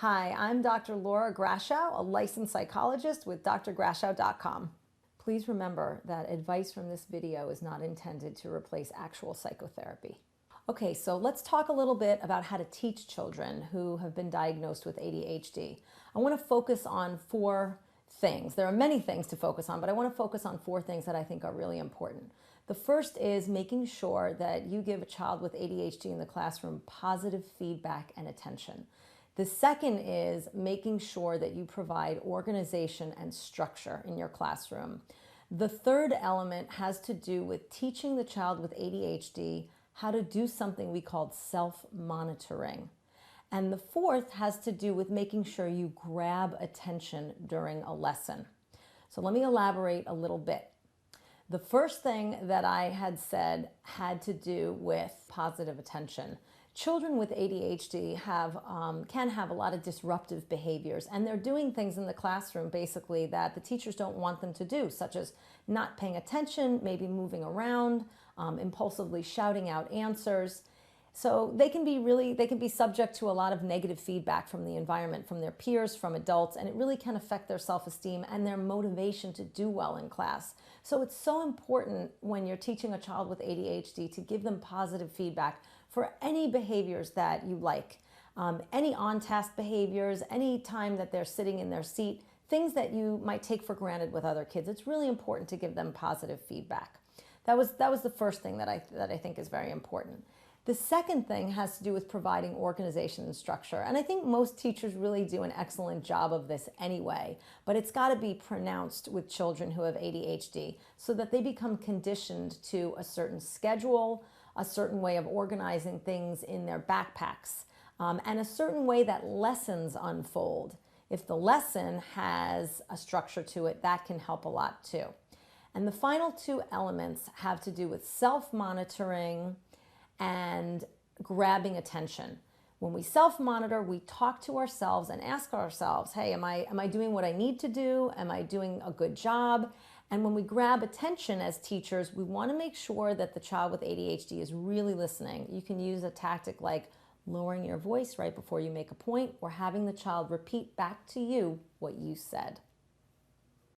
Hi, I'm Dr. Laura Grashow, a licensed psychologist with drgrashow.com. Please remember that advice from this video is not intended to replace actual psychotherapy. Okay, so let's talk a little bit about how to teach children who have been diagnosed with ADHD. I want to focus on four things. There are many things to focus on, but I want to focus on four things that I think are really important. The first is making sure that you give a child with ADHD in the classroom positive feedback and attention. The second is making sure that you provide organization and structure in your classroom. The third element has to do with teaching the child with ADHD how to do something we call self-monitoring. And the fourth has to do with making sure you grab attention during a lesson. So let me elaborate a little bit. The first thing that I had said had to do with positive attention. Children with ADHD can have a lot of disruptive behaviors, and they're doing things in the classroom basically that the teachers don't want them to do, such as not paying attention, maybe moving around, impulsively shouting out answers. So they can be subject to a lot of negative feedback from the environment, from their peers, from adults, and it really can affect their self-esteem and their motivation to do well in class. So it's so important when you're teaching a child with ADHD to give them positive feedback for any behaviors that you like. Any on-task behaviors, any time that they're sitting in their seat, things that you might take for granted with other kids. It's really important to give them positive feedback. That was the first thing that I think is very important. The second thing has to do with providing organization and structure. And I think most teachers really do an excellent job of this anyway, but it's got to be pronounced with children who have ADHD so that they become conditioned to a certain schedule, a certain way of organizing things in their backpacks, and a certain way that lessons unfold. If the lesson has a structure to it, that can help a lot too. And the final two elements have to do with self-monitoring and grabbing attention. When we self-monitor, we talk to ourselves and ask ourselves, hey, am I doing what I need to do? Am I doing a good job? And when we grab attention as teachers, we want to make sure that the child with ADHD is really listening. You can use a tactic like lowering your voice right before you make a point or having the child repeat back to you what you said.